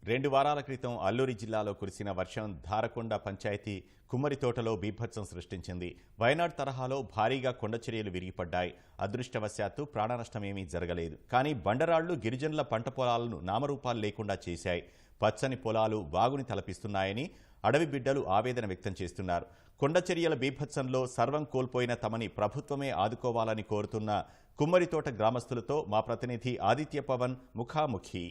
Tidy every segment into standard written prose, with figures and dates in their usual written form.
2 వారాల క్రితం అల్లూరి జిల్లాలో కురిసిన వర్షం ధారకొండ పంచాయతీ కుమ్మరితోటలో బీభత్సం సృష్టించింది. వయనాడ్ తరహాలో భారీగా కొండచర్యలు విరిగిపడ్డాయి. అదృష్టవశాత్తు ప్రాణనష్టమేమీ జరగలేదు. కానీ బండరాళ్లు గిరిజనుల పంట పొలాలను నామరూపాలు లేకుండా చేశాయి. పచ్చని పొలాలు వాగుని తలపిస్తున్నాయని అడవి బిడ్డలు ఆవేదన వ్యక్తం చేస్తున్నారు. కొండచర్యల బీభత్సంలో సర్వం కోల్పోయిన తమని ప్రభుత్వమే ఆదుకోవాలని కోరుతున్న కుమ్మరితోట గ్రామస్తులతో మా ప్రతినిధి ఆదిత్య పవన్ ముఖాముఖి.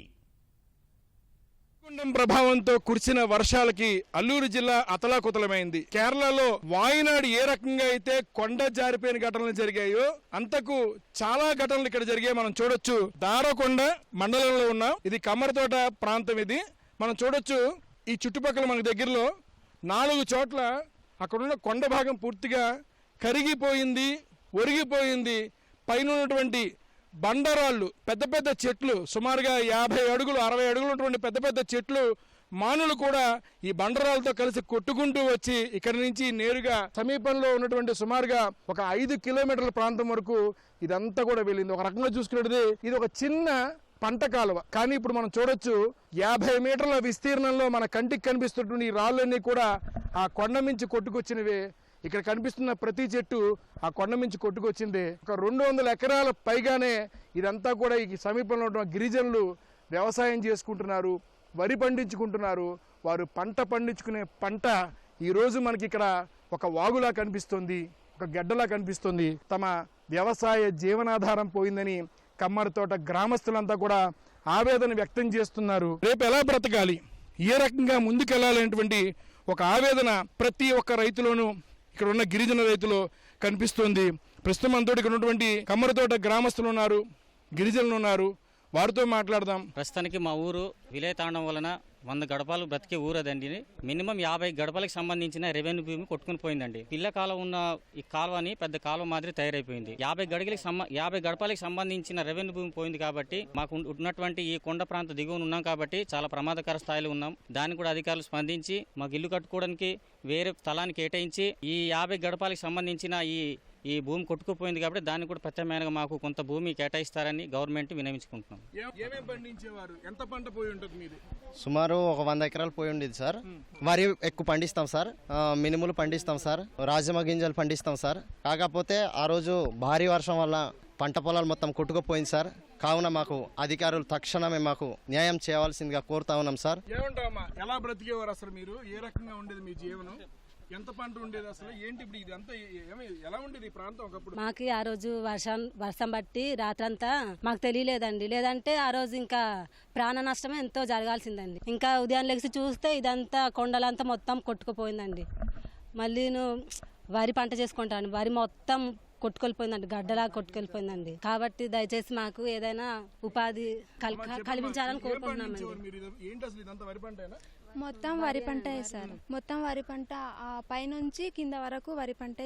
ప్రభావంతో కురిసిన వర్షాలకి అల్లూరు జిల్లా అతలాకుతలమైంది. కేరళలో వాయనాడు ఏ రకంగా అయితే కొండ జారిపోయిన ఘటనలు జరిగాయో అంతకు చాలా ఘటనలు ఇక్కడ జరిగాయి. మనం చూడొచ్చు, దారకొండ మండలంలో ఉన్న ఇది కమ్మరితోట ప్రాంతం. ఇది మనం చూడొచ్చు. ఈ చుట్టుపక్కల మన దగ్గరలో 4 చోట్ల అక్కడున్న కొండ భాగం పూర్తిగా కరిగిపోయింది, ఒరిగిపోయింది. పైన ఉన్నటువంటి బండరాళ్ళు, పెద్ద పెద్ద చెట్లు, సుమారుగా 50 అడుగులు 60 అడుగులు ఉన్నటువంటి పెద్ద పెద్ద చెట్లు మానులు కూడా ఈ బండరాలతో కలిసి కొట్టుకుంటూ వచ్చి ఇక్కడి నుంచి నేరుగా సమీపంలో ఉన్నటువంటి సుమారుగా ఒక 5 కిలోమీటర్ల ప్రాంతం వరకు ఇదంతా కూడా వెళ్ళింది. ఒక రకంగా చూసుకున్నది ఇది ఒక చిన్న పంట కాలువ. కానీ ఇప్పుడు మనం చూడొచ్చు, 50 మీటర్ల విస్తీర్ణంలో మన కంటికి కనిపిస్తున్నటువంటి ఈ రాళ్ళన్నీ కూడా ఆ కొండ మించి కొట్టుకొచ్చినవే. ఇక్కడ కనిపిస్తున్న ప్రతి చెట్టు ఆ కొండ మించి కొట్టుకొచ్చింది. ఒక 200 ఎకరాల పైగానే ఇదంతా కూడా ఈ సమీపంలో ఉన్న గిరిజనులు వ్యవసాయం చేసుకుంటున్నారు, వరి పండించుకుంటున్నారు. వారు పంట పండించుకునే పంట ఈరోజు మనకి ఇక్కడ ఒక వాగులా కనిపిస్తుంది, ఒక గడ్డలా కనిపిస్తుంది. తమ వ్యవసాయ జీవనాధారం పోయిందని కమ్మరితోట గ్రామస్తులంతా కూడా ఆవేదన వ్యక్తం చేస్తున్నారు. రేపు ఎలా బ్రతకాలి, ఏ రకంగా ముందుకెళ్లాలనేటువంటి ఒక ఆవేదన ప్రతి ఒక్క రైతులోనూ, ఇక్కడ ఉన్న గిరిజన రైతులు కనిపిస్తుంది. ప్రస్తుతం మనతో ఇక్కడ ఉన్నటువంటి కమ్మరితోట గ్రామస్తులు ఉన్నారు, గిరిజనులు ఉన్నారు. వారితో మాట్లాడదాం. ప్రస్తుతానికి మా ఊరు విలేతాండం వలన 100 గడపలు బ్రతికే ఊరు అదండి. మినిమం 50 గడపలకు సంబంధించిన రెవెన్యూ భూమి కొట్టుకుని పోయిందండి. పిల్ల కాలం ఉన్న ఈ కాలువని పెద్ద కాలువ మాదిరి తయారైపోయింది. 50 గడపలకు సంబంధించిన రెవెన్యూ భూమి పోయింది. కాబట్టి మాకు ఉన్నటువంటి ఈ కొండ ప్రాంత దిగువన ఉన్నాం కాబట్టి చాలా ప్రమాదకర స్థాయిలో ఉన్నాం. దాన్ని కూడా అధికారులు స్పందించి మాకు ఇల్లు కట్టుకోవడానికి వేరే స్థలాన్ని కేటాయించి ఈ 50 గడపలకు సంబంధించిన ఈ భూమి కొట్టుకుపోయింది కాబట్టి దాన్ని కూడా ప్రత్యామ్నాయంగా మాకు కొంత భూమి కేటాయిస్తారని గవర్నమెంట్ వినవించుకుంటున్నాం. ఎంత పంట పోయి ఉంటుంది మీది? సుమారు ఒక 100 ఎకరాలు పోయి ఉండేది సార్. వరి ఎక్కువ పండిస్తాం సార్, మినుములు పండిస్తాం సార్, రాజమ గింజలు పండిస్తాం సార్. కాకపోతే ఆ రోజు భారీ వర్షం వల్ల పంట పొలాలు మొత్తం కొట్టుకుపోయింది సార్. కావున మాకు అధికారులు తక్షణమే మాకు న్యాయం చేయవలసిందిగా కోరుతా ఉన్నాం సార్. ఎలా బ్రతికేవారు అసలు మీరు? ఏ రకంగా ఉండేది మీ జీవనం? ఎంత పంట ఉండేది అసలు? ఏంటి ఇప్పుడు ఇదంతా ఎలా ఉండేది ఈ ప్రాంతం ఒకప్పుడు? మాకు ఆ రోజు వర్షం బట్టి రాత్రంతా మాకు తెలియలేదండి. లేదంటే ఆ రోజు ఇంకా ప్రాణ నష్టమే ఎంతో జరగాల్సిందండి. ఇంకా ఉదయం లెగిసి చూస్తే ఇదంతా కొండలంతా మొత్తం కొట్టుకుపోయిందండి. మళ్ళీ వరి పంట చేసుకుంటాను, వరి మొత్తం కొట్టుకెళ్ళిపోయిందండి, గడ్డలా కొట్టుకెళ్ళిపోయిందండి. కాబట్టి దయచేసి మాకు ఏదైనా ఉపాధి కల్పించాలని కోరుకుంటున్నామండి. మొత్తం వరి పంట సార్, మొత్తం వరి పంట పైనుంచి కింద వరకు వరి పంట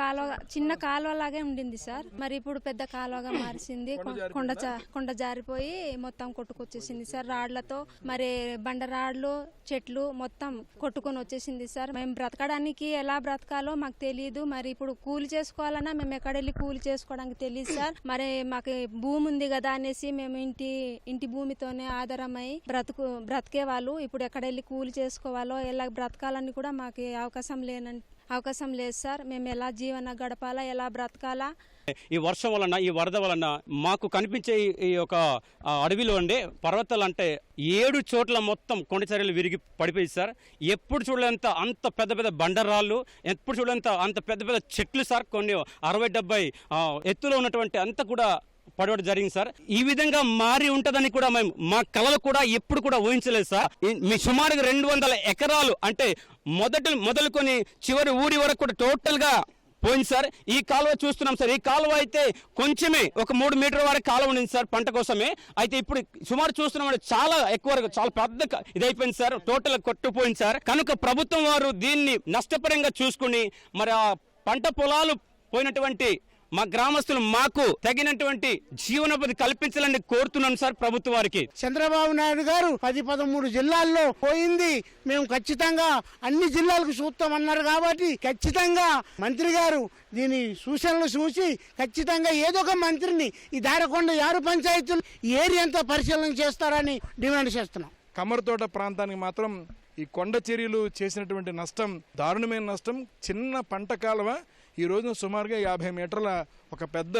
చిన్న కాలువ లాగే ఉండింది సార్. మరి ఇప్పుడు పెద్ద కాలువగా మార్చింది. కొండ జారిపోయి మొత్తం కొట్టుకొచ్చేసింది సార్ రాళ్లతో. మరి బండరాళ్లు, చెట్లు మొత్తం కొట్టుకొని వచ్చేసింది సార్. మేము బ్రతకడానికి ఎలా బ్రతకాలో మాకు తెలియదు. మరి ఇప్పుడు కూలి చేసుకోవాలన్నా మేము ఎక్కడెళ్ళి కూలి చేసుకోవడానికి తెలియదు సార్. మరి మాకు భూమి ఉంది కదా అనేసి మేము ఇంటి భూమితోనే ఆధారమై బ్రతికే వాళ్ళు ఇప్పుడు ఎక్కడెళ్ళి కూలి చేసుకోవాలో ఎలా బ్రతకాలని కూడా మాకు అవకాశం లేదు సార్. మేము ఎలా జీవన గడపాలా, ఎలా బ్రతకాలా? ఈ వర్షం వలన, ఈ వరద వలన మాకు కనిపించే ఈ యొక్క అడవిలో ఉండే పర్వతాలు అంటే 7 చోట్ల మొత్తం కొండ చర్యలు విరిగి పడిపోయి సార్. ఎప్పుడు చూడలేంత అంత పెద్ద పెద్ద బండరాళ్ళు, ఎప్పుడు చూడలేంత అంత పెద్ద పెద్ద చెట్లు సార్. కొన్ని 60-70 ఎత్తులో ఉన్నటువంటి అంత కూడా పడవడం జరిగింది సార్. ఈ విధంగా మారి ఉంటదని కూడా మేము మా కళలు కూడా ఎప్పుడు కూడా ఊహించలేదు సార్. మీ సుమారుగా 200 ఎకరాలు అంటే మొదలుకొని చివరి ఊరి వరకు కూడా టోటల్ గా పోయింది సార్. ఈ కాలువ చూస్తున్నాం సార్. ఈ కాలువ అయితే కొంచెమే ఒక 3 మీటర్ల వరకు కాలువ ఉండింది సార్ పంట కోసమే. అయితే ఇప్పుడు సుమారు చూస్తున్నాం చాలా ఎక్కువ చాలా పెద్ద ఇదైపోయింది సార్, టోటల్ కొట్టుపోయింది సార్. కనుక ప్రభుత్వం వారు దీన్ని నష్టపరంగా చూసుకుని మరి ఆ పంట పొలాలు పోయినటువంటి మా గ్రామస్తులు మాకు తగినటువంటి జీవనోపాధి కల్పించాలని కోరుతున్నాను సార్ ప్రభుత్వ వారికి. చంద్రబాబు నాయుడు గారు 10-13 జిల్లాల్లో పోయింది, మేము ఖచ్చితంగా అన్ని జిల్లాలకు చూస్తామన్నారు కాబట్టి ఖచ్చితంగా మంత్రి గారు దీని సూచనలు చూసి ఖచ్చితంగా ఏదో ఒక మంత్రిని ఈ దారకొండ 6 పంచాయతీలు ఏరియా అంతా పరిశీలన చేస్తారని డిమాండ్ చేస్తున్నాం. కమ్మరితోట ప్రాంతానికి మాత్రం ఈ కొండ చర్యలు చేసినటువంటి నష్టం దారుణమైన నష్టం. చిన్న పంట కాలువ ఈ రోజున సుమారుగా 50 మీటర్ల ఒక పెద్ద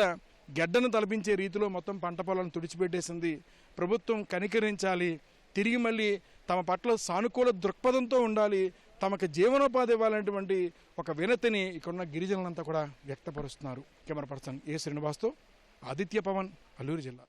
గడ్డను తలపించే రీతిలో మొత్తం పంట పొలాలను తుడిచిపెట్టేసింది. ప్రభుత్వం కనికరించాలి, తిరిగి మళ్ళీ తమ పట్ల సానుకూల దృక్పథంతో ఉండాలి, తమకు జీవనోపాధి ఇవ్వాలనేటువంటి ఒక వినతిని ఇక్కడున్న గిరిజనులంతా కూడా వ్యక్తపరుస్తున్నారు. కెమెరా పర్సన్ ఏ శ్రీనివాస్తో ఆదిత్య పవన్, అల్లూరు జిల్లా.